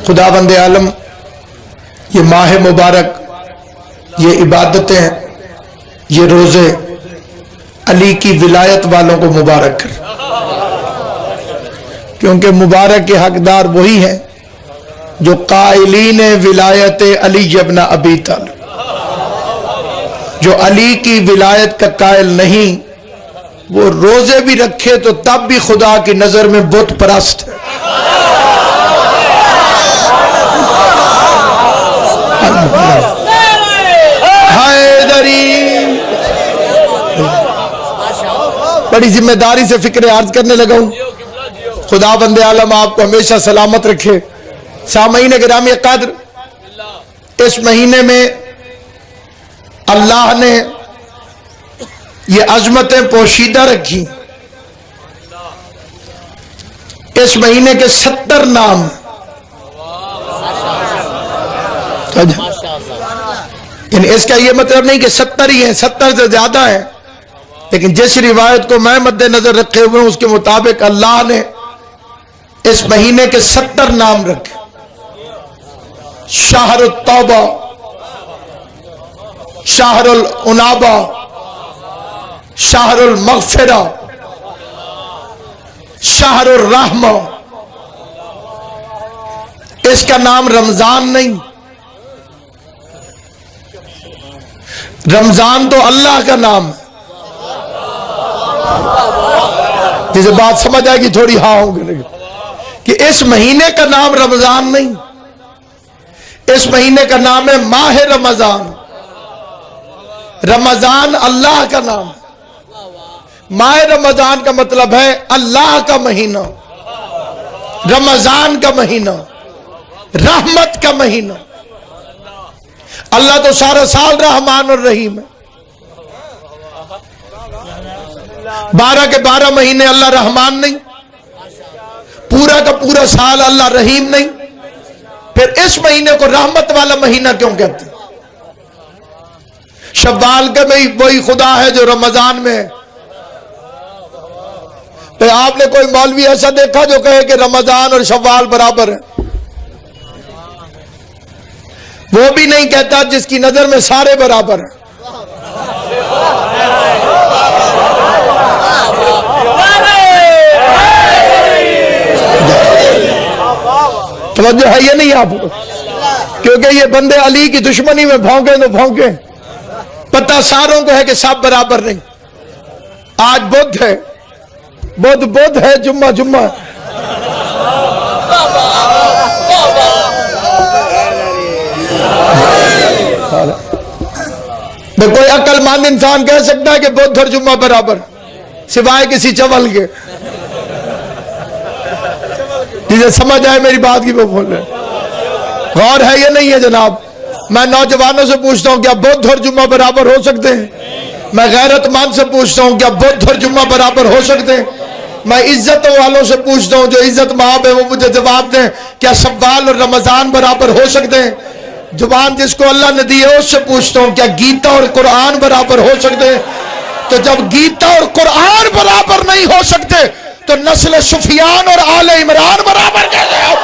خداوند عالم یہ ماہ مبارک، یہ عبادتیں، یہ روزے علی کی ولایت والوں کو مبارک کر، کیونکہ مبارک کے حقدار وہی ہیں جو قائلین ولایت علی ابن ابی طالب، جو علی کی ولایت کا قائل نہیں وہ روزے بھی رکھے تو تب بھی خدا کی نظر میں بت پرست ہے۔ حیدری بڑی ذمہ داری سے فکر عرض کرنے لگا ہوں۔ خدا بند عالم آپ کو ہمیشہ سلامت رکھے۔ سامعین گرامی قدر، اس مہینے میں اللہ نے یہ عظمتیں پوشیدہ رکھی۔ اس مہینے کے 70 نام، یعنی اس کا یہ مطلب نہیں کہ 70 ہی ہیں، 70 سے زیادہ ہیں، لیکن جس روایت کو میں مد نظر رکھے ہوئے اس کے مطابق اللہ نے اس مہینے کے 70 نام رکھے۔ شہر التوبہ، شہر الانابہ، شہر المغفرہ، شہر الرحمہ۔ اس کا نام رمضان نہیں، رمضان تو اللہ کا نام ہے۔ جسے بات سمجھ آئے گی تھوڑی ہاں ہوں گے، کہ اس مہینے کا نام رمضان نہیں، اس مہینے کا نام ہے ماہ رمضان۔ رمضان اللہ کا نام ہے، ماہ رمضان کا مطلب ہے اللہ کا مہینہ، رمضان کا مہینہ، رحمت کا مہینہ۔ اللہ تو سارا سال رحمان الرحیم ہے۔ 12 کے 12 مہینے اللہ رحمان نہیں، پورا کا پورا سال اللہ رحیم نہیں، پھر اس مہینے کو رحمت والا مہینہ کیوں کہتے ہیں؟ شوال کا میں وہی خدا ہے جو رمضان میں ہے۔ پھر آپ نے کوئی مولوی ایسا دیکھا جو کہے کہ رمضان اور شوال برابر ہیں؟ وہ بھی نہیں کہتا جس کی نظر میں سارے برابر ہیں۔ توجہ ہے یہ نہیں آپ کو؟ کیونکہ یہ بندے علی کی دشمنی میں بھونکیں تو بھونکیں، پتہ ساروں کو ہے کہ سب برابر نہیں۔ آج بدھ ہے، بدھ ہے، جمعہ جمعہ۔ کوئی عقل مند انسان کہہ سکتا ہے کہ بدھ اور جمعہ برابر، سوائے کسی چول کے؟ جسے سمجھ آئے میری بات کی وہ بول رہے۔ غور ہے یہ نہیں ہے جناب؟ میں نوجوانوں سے پوچھتا ہوں کیا بدھ اور جمعہ برابر ہو سکتے ہیں؟ میں غیرت مند سے پوچھتا ہوں کیا بدھ اور جمعہ برابر ہو سکتے ہیں؟ میں عزت والوں سے پوچھتا ہوں جو عزت مآب ہے وہ مجھے جواب دیں، کیا شوال اور رمضان برابر ہو سکتے ہیں؟ زبان جس کو اللہ نے دی ہے اس سے پوچھتا ہوں کیا گیتا اور قرآن برابر ہو سکتے ہیں؟ تو جب گیتا اور قرآن برابر نہیں ہو سکتے تو نسل سفیان اور آل عمران برابر کیسے ہو؟